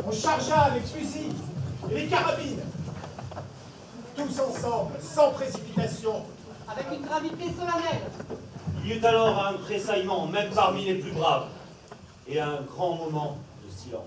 On chargea les fusils et les carabines. Tous ensemble, sans précipitation. Avec une gravité solennelle. Il y eut alors un tressaillement, même parmi les plus braves, et un grand moment de silence.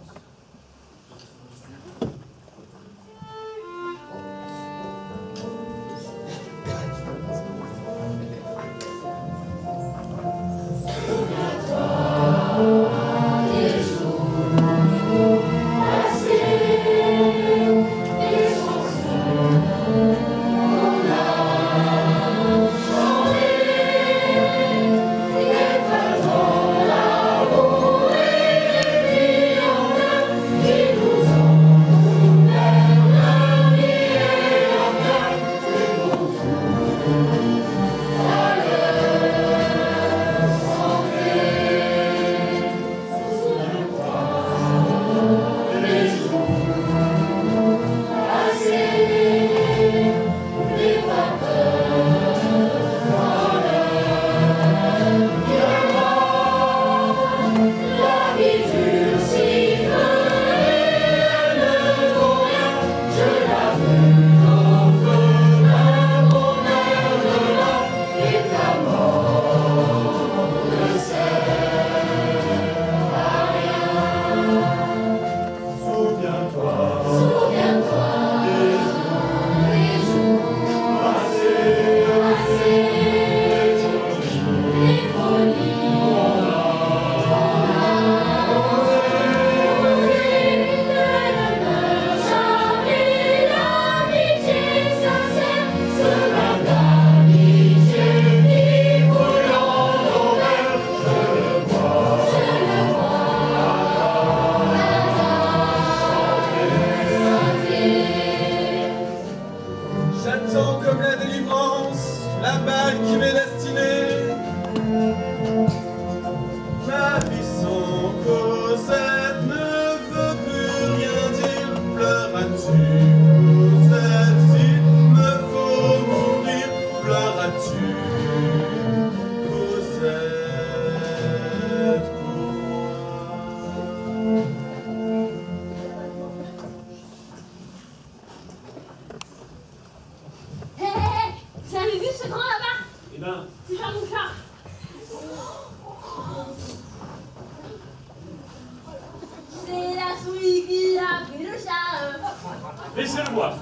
Laissez-le voir.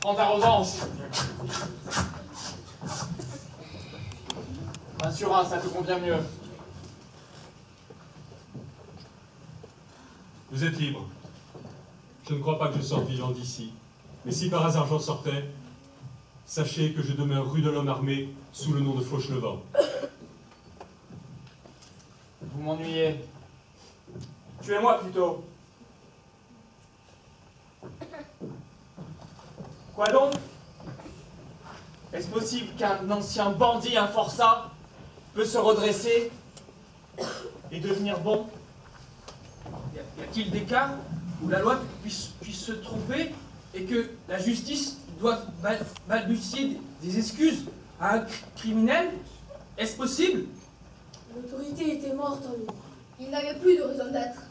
Prends ta revanche. Assura, ça te convient mieux. Vous êtes libre. Je ne crois pas que je sorte vivant d'ici. Mais si par hasard j'en sortais, sachez que je demeure rue de l'Homme Armé sous le nom de Fauchelevent. Vous m'ennuyez. Tuez-moi plutôt. Quoi donc? Est-ce possible qu'un ancien bandit, un forçat, peut se redresser et devenir bon? Y a-t-il des cas où la loi puisse se tromper et que la justice doive balbutier des excuses à un criminel? Est-ce possible? L'autorité était morte en lui. Il n'avait plus de raison d'être.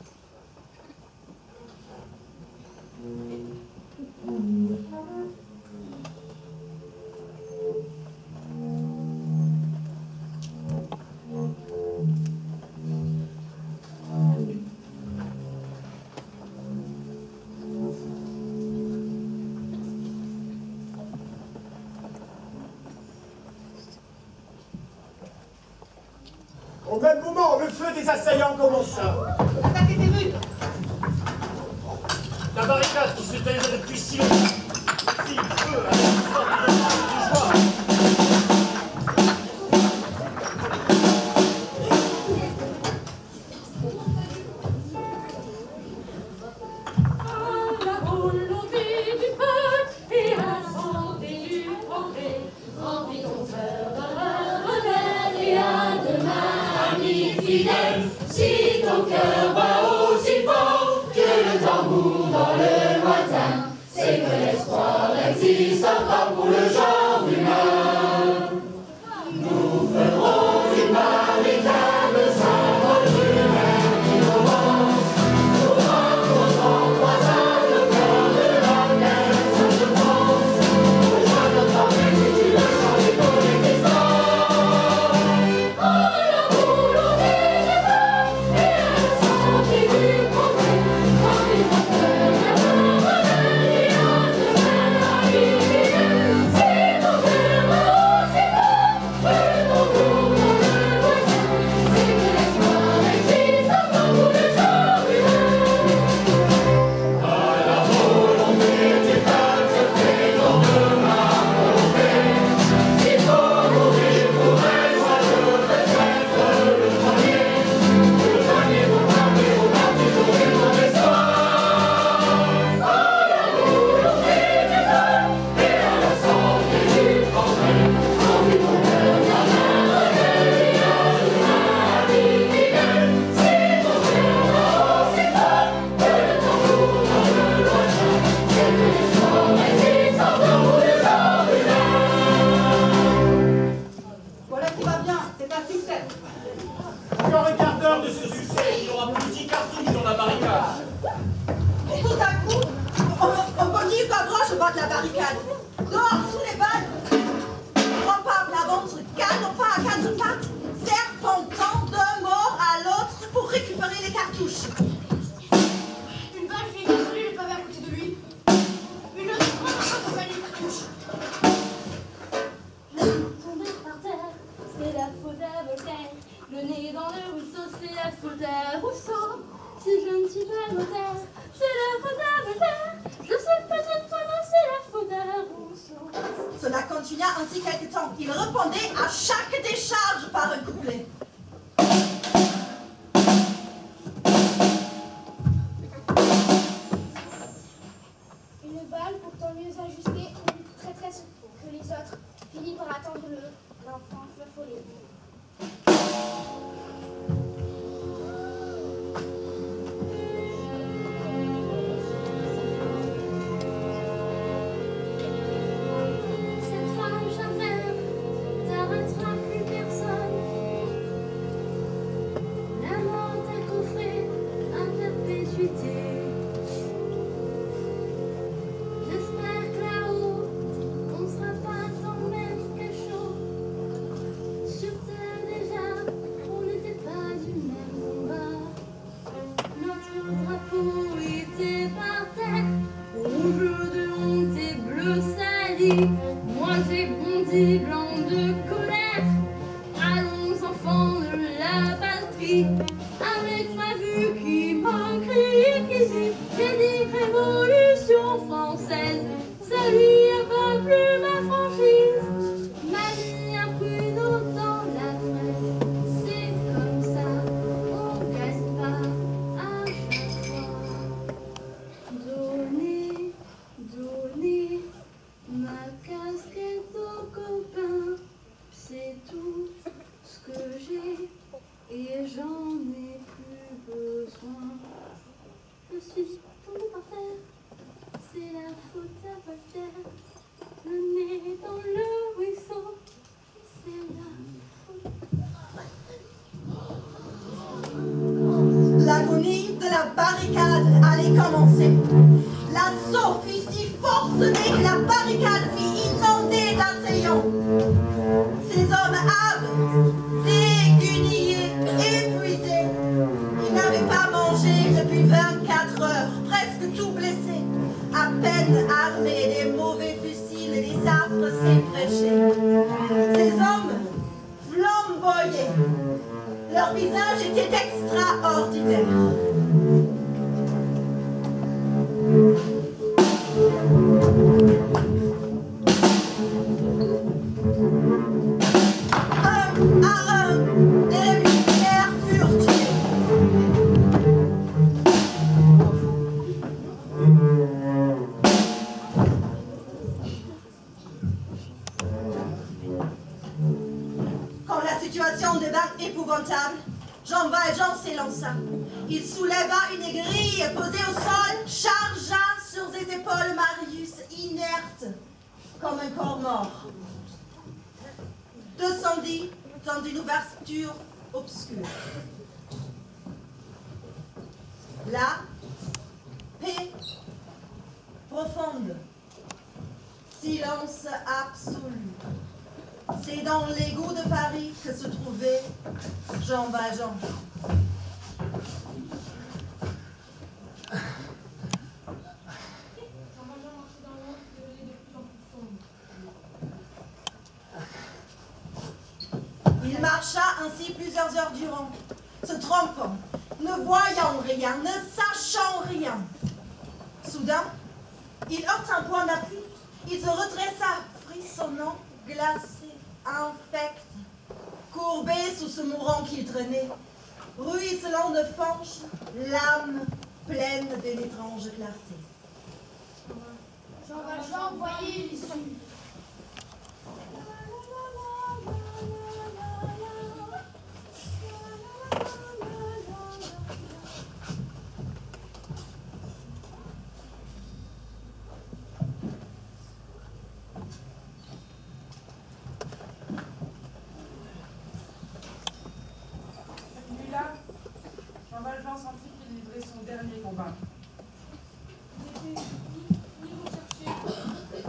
Au même moment, le feu des assaillants commença. L'attaque était rude. La barricade qui se tenait depuis si longtemps fit feu avec une sorte de joie. Si ton cœur bat aussi fort que le tambour dans le lointain, c'est que l'espoir existe encore pour le genre humain. Nous ferons une barricade, symbole humain d'innovance. la barricade. Dehors, sous les balles. Rampable à ventre, canne au pas à quatre pattes, serpentant d'un mort à l'autre pour récupérer les cartouches. Une balle fait désoler le pavé à côté de lui. Une autre prend accompagner les cartouches. Tomber par terre, c'est la faute à Voltaire. Le nez dans le ruisseau, c'est la faute à Rousseau. Si je ne suis pas Voltaire, c'est la faute à Voltaire. Je suis pas une femme, c'est la faute à Rousseau. Cela continua ainsi quelque temps. Il répondait à chaque décharge par un couplet. Une balle pourtant mieux ajustée et très très que les autres finit par attendre l'enfant affolé. Cette femme jamais t'arrêtera plus personne. La mort t'a coffré à perpétuité. J'espère que là-haut, on sera pas dans le même cachot. Sur terre déjà, on n'était pas du même combat. Notre drapeau était par terre, rouge de honte et bleu sali. Moi j'ai bondi blanc de colère. Allons enfants de la patrie, avec ma vue qui m'a crié, qui dit, j'ai dit révolution française. Ça lui a pas plu ma franchise, ma vie a pris d'autant la fraise. C'est comme ça, on gagne pas à chaque fois. Donnez, donnez ma casquette aux copains, c'est tout ce que j'ai et j'en ai plus besoin. Je suis tombée par terre, c'est la faute à Voltaire. Le nez dans le ruisseau, c'est la faute. L'agonie de la barricade allait commencer. L'assaut fut si forcené que la barricade fut inondée d'assaillants. Ces hommes hâves, déguenillés, épuisés, ils n'avaient pas mangé depuis 24 heures, presque tout blessés, à peine armés des mauvais fusils et des âpres séfréchés. Ces hommes flamboyaient. Leur visage était extraordinaire. Un à un, les militaires furent tués. Quand la situation devint épouvantable, Jean Valjean s'élança. Il souleva une grille posée au sol, chargea sur ses épaules Marius, inerte comme un corps mort. Descendit dans une ouverture obscure. Là, paix profonde, silence absolu. C'est dans l'égout de Paris que se trouvait Jean Valjean. Il marcha ainsi plusieurs heures durant, se trompant, ne voyant rien, ne sachant rien. Soudain, il heurta un point d'appui, il se redressa, frissonnant, glacé, infect, courbé sous ce mourant qu'il traînait, ruisselant de fange, l'âme pleine d'une étrange clarté. Jean Valjean voyait l'issue. Jean Valjean sentit qu'il livrait son dernier combat. Il était ni recherché,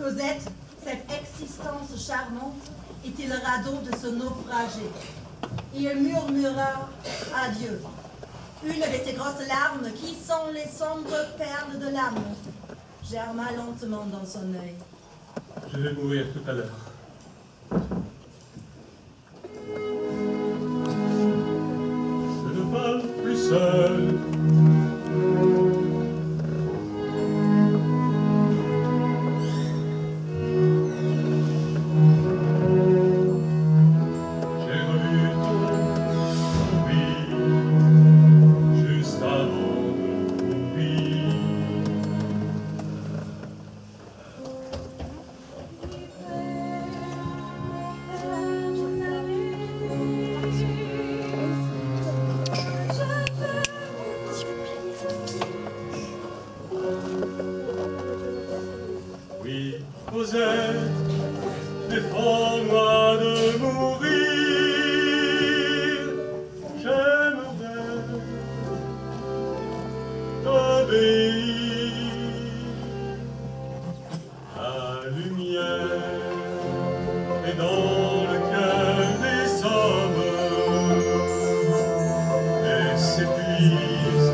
Cosette, cette existence charmante, était le radeau de ce naufragé. Il murmura adieu. Une de ces grosses larmes, qui sont les sombres perles de l'âme, germa lentement dans son œil. Je vais mourir tout à l'heure. Je ne parle plus seul. J'ai revu ton vie juste avant de mourir. Oui, Cosette, défends-moi de mourir. J'aimerais t'obéir. La lumière est dans le cœur des hommes et s'épuise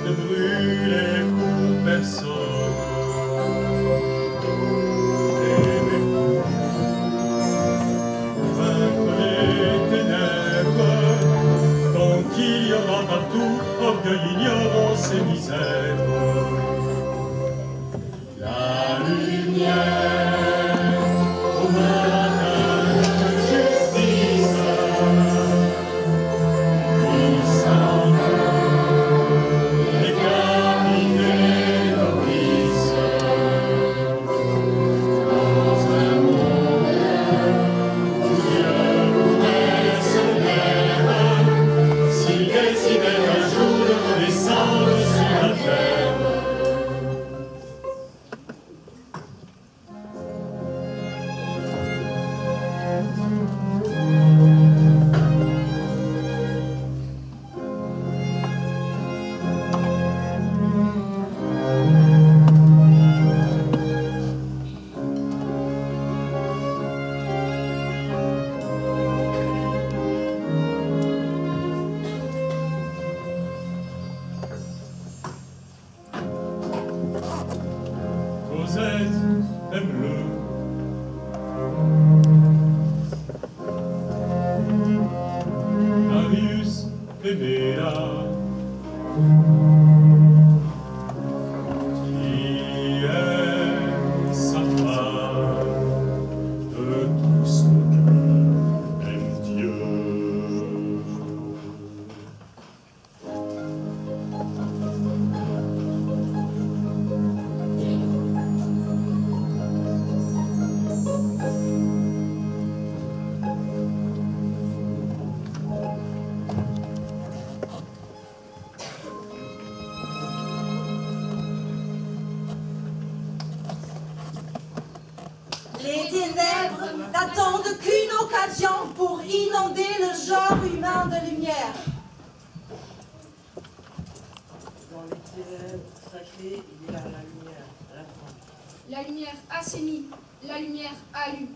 de brûler pour personne. Il y aura partout orgueil, ignorance et misère. La lumière au matin de justice, il s'en va, décapiter nos vices. Dans un monde où Dieu pourrait se taire, s'il décidait un jour de redescendre sur la terre. Cosette, aime-le. Marius, aimez-la. Qui aime sa femme de tout son cœur, aime Dieu. Les ténèbres n'attendent qu'une occasion pour inonder le genre humain de lumière. Dans les ténèbres sacrées, il y a la lumière, la fin. La lumière assainie, la lumière allume.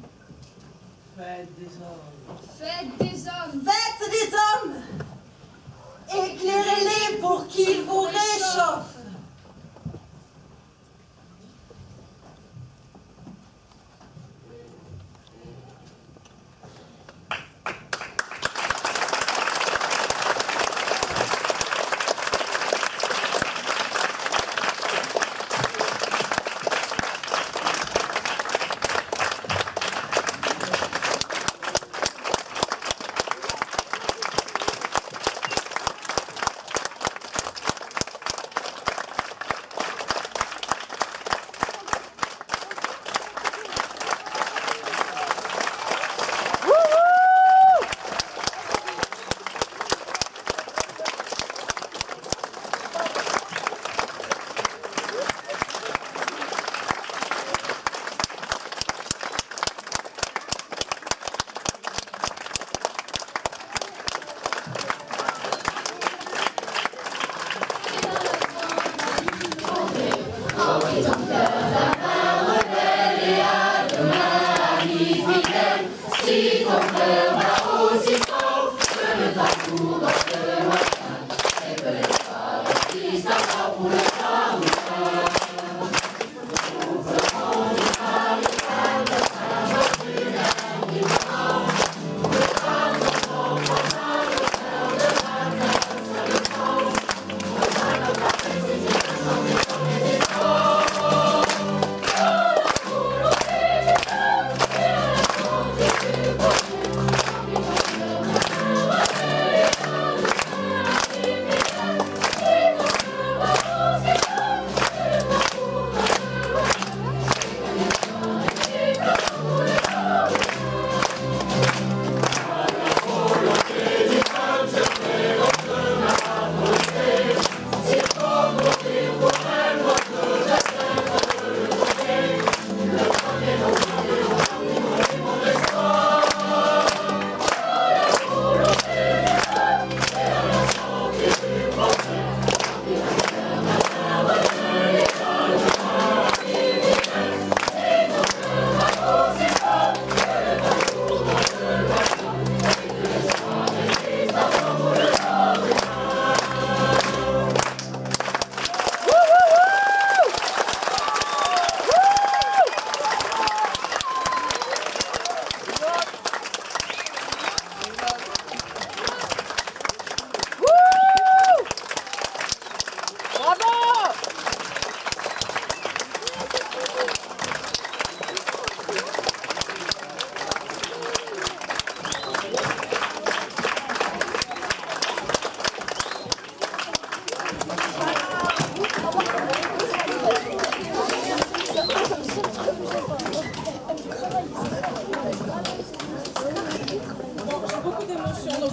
Faites des hommes. Faites des hommes. Faites des hommes. Éclairez-les pour qu'ils vous réchauffent.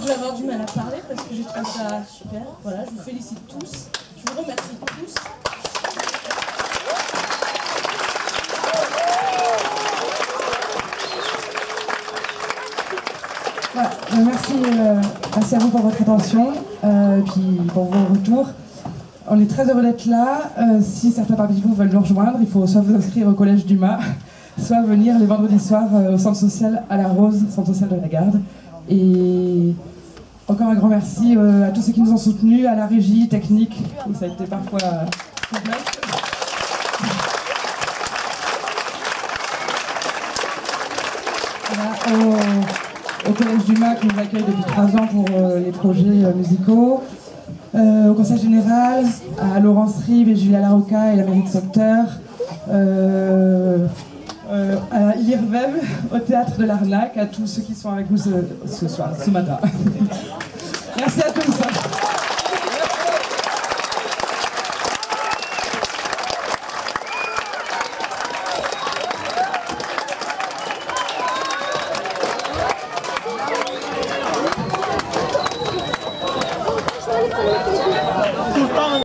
Je vais avoir du mal à parler parce que j'ai trouvé ça super. Voilà, je vous félicite tous. Je vous remercie tous. Voilà, merci à vous pour votre attention et puis pour vos retours. On est très heureux d'être là. Si certains parmi vous veulent nous rejoindre, il faut soit vous inscrire au Collège Dumas, soit venir les vendredis soirs au centre social à la Rose, centre social de la Garde. Et encore un grand merci à tous ceux qui nous ont soutenus, à la régie technique, où ça a été parfois complexe. Voilà, au Collège Dumas qui nous accueille depuis 3 ans pour les projets musicaux, au Conseil Général, à Laurence Ribes et Julia Larocca et la mairie de Sauveterre, à l'IRVEM, au Théâtre de l'Arnaque, à tous ceux qui sont avec nous ce soir, ce matin. Merci à tous.